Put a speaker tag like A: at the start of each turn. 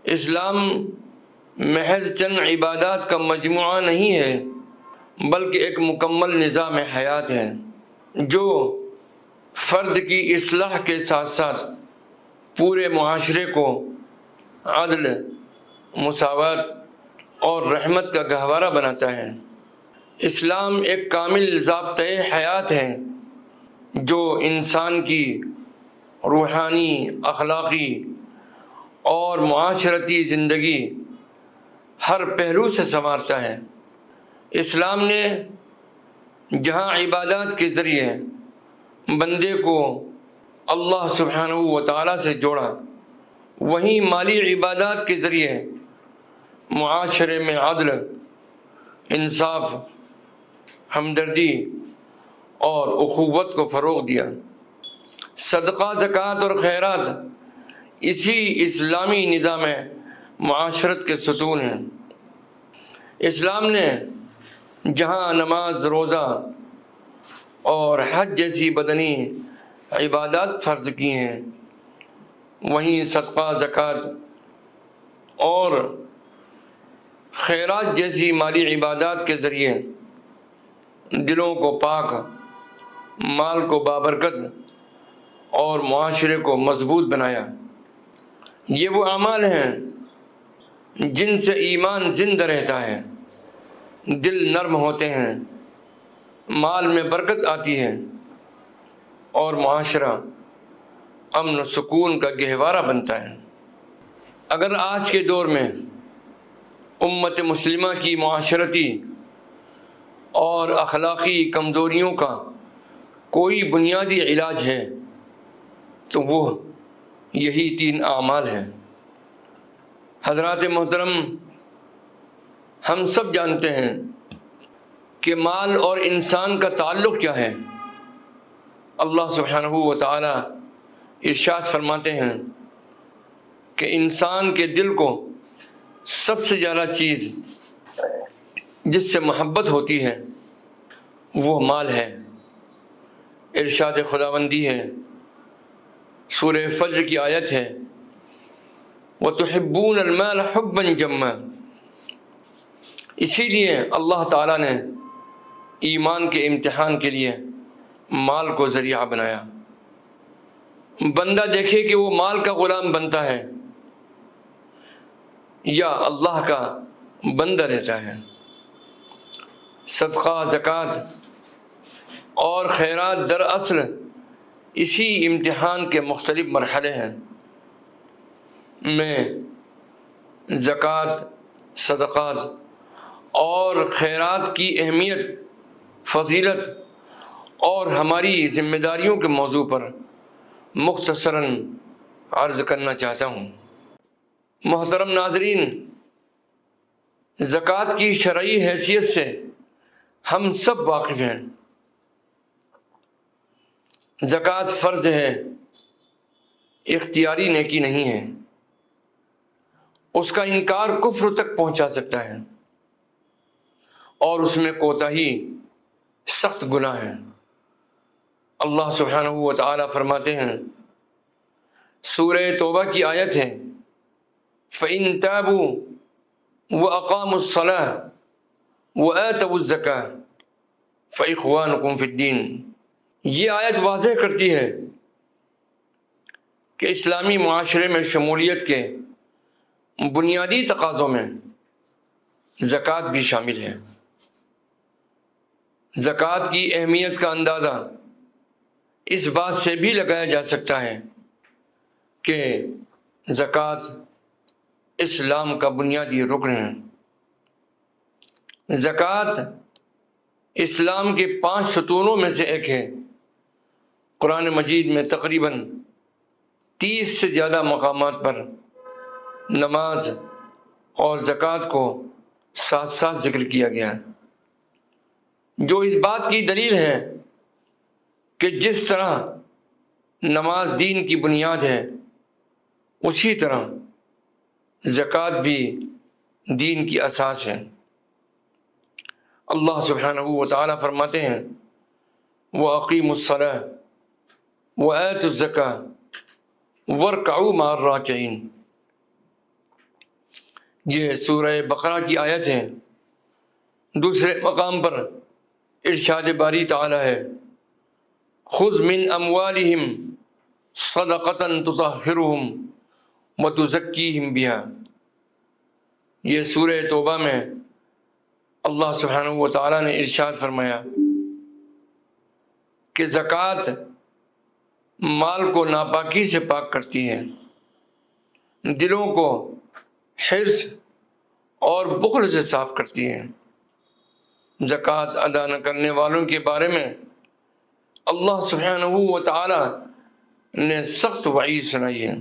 A: اسلام محض چند عبادات کا مجموعہ نہیں ہے بلکہ ایک مکمل نظام حیات ہے جو فرد کی اصلاح کے ساتھ ساتھ پورے معاشرے کو عدل، مساوات اور رحمت کا گہوارہ بناتا ہے۔ اسلام ایک کامل ضابطۂ حیات ہے جو انسان کی روحانی، اخلاقی اور معاشرتی زندگی ہر پہلو سے سنوارتا ہے۔ اسلام نے جہاں عبادات کے ذریعے بندے کو اللہ سبحانہ و تعالیٰ سے جوڑا، وہیں مالی عبادات کے ذریعے معاشرے میں عدل، انصاف، ہمدردی اور اخوت کو فروغ دیا۔ صدقہ، زکوٰۃ اور خیرات اسی اسلامی نظام معاشرت کے ستون ہیں۔ اسلام نے جہاں نماز، روزہ اور حج جیسی بدنی عبادات فرض کی ہیں، وہیں صدقہ، زکوٰۃ اور خیرات جیسی مالی عبادات کے ذریعے دلوں کو پاک، مال کو بابرکت اور معاشرے کو مضبوط بنایا۔ یہ وہ اعمال ہیں جن سے ایمان زندہ رہتا ہے، دل نرم ہوتے ہیں، مال میں برکت آتی ہے اور معاشرہ امن و سکون کا گہوارہ بنتا ہے۔ اگر آج کے دور میں امت مسلمہ کی معاشرتی اور اخلاقی کمزوریوں کا کوئی بنیادی علاج ہے تو وہ یہی 3 اعمال ہیں۔ حضرات محترم، ہم سب جانتے ہیں کہ مال اور انسان کا تعلق کیا ہے۔ اللہ سبحانہ و تعالی ارشاد فرماتے ہیں کہ انسان کے دل کو سب سے زیادہ چیز جس سے محبت ہوتی ہے وہ مال ہے۔ ارشاد خداوندی ہے، سورہ فجر کی آیت ہے، وَتُحِبُّونَ الْمَالَ حُبًّا جَمًّا۔ اسی لیے اللہ تعالیٰ نے ایمان کے امتحان کے لیے مال کو ذریعہ بنایا۔ بندہ دیکھے کہ وہ مال کا غلام بنتا ہے یا اللہ کا بندہ رہتا ہے۔ صدقہ، زکوٰۃ اور خیرات دراصل اسی امتحان کے مختلف مرحلے ہیں۔ میں زکوٰۃ، صدقات اور خیرات کی اہمیت، فضیلت اور ہماری ذمہ داریوں کے موضوع پر مختصراً عرض کرنا چاہتا ہوں۔ محترم ناظرین، زکوٰۃ کی شرعی حیثیت سے ہم سب واقف ہیں۔ زکوٰۃ فرض ہے، اختیاری نیکی نہیں ہے۔ اس کا انکار کفر تک پہنچا سکتا ہے اور اس میں کوتاہی سخت گناہ ہے۔ اللہ سبحانہ و تعالی فرماتے ہیں، سورہ توبہ کی آیت ہے، فَإِن تَابُوا وَأَقَامُوا الصَّلَاةَ وَآتَوُا الزَّكَاةَ فَإِخْوَانُكُمْ فِي الدِّينِ۔ یہ آیت واضح کرتی ہے کہ اسلامی معاشرے میں شمولیت کے بنیادی تقاضوں میں زکوٰۃ بھی شامل ہے۔ زکوٰۃ کی اہمیت کا اندازہ اس بات سے بھی لگایا جا سکتا ہے کہ زکوٰۃ اسلام کا بنیادی رکن ہے۔ زکوٰۃ اسلام کے 5 ستونوں میں سے ایک ہے۔ قرآن مجید میں تقریباً 30 سے زیادہ مقامات پر نماز اور زکوٰۃ کو ساتھ ساتھ ذکر کیا گیا ہے، جو اس بات کی دلیل ہے کہ جس طرح نماز دین کی بنیاد ہے، اسی طرح زکوٰۃ بھی دین کی اساس ہے۔ اللہ سبحانہ و تعالی فرماتے ہیں، وَأَقِیمُوا الصَّلَاةَ وَآتُوا الزَّکَاةَ وَارْکَعُوا مَعَ الرَّاکِعِینَ۔ یہ سورہ بقرہ کی آیت ہے۔ دوسرے مقام پر ارشاد باری تعالی ہے، خذ من اموالہم صدقۃ تطہرہم وتزکیہم بہا۔ یہ سورہ توبہ میں اللہ سبحانہ و تعالیٰ نے ارشاد فرمایا کہ زکوٰۃ مال کو ناپاکی سے پاک کرتی ہے، دلوں کو حرص اور بخل سے صاف کرتی ہے۔ زکوٰۃ ادا نہ کرنے والوں کے بارے میں اللہ سبحانہ و تعالی نے سخت وعید سنائی ہے۔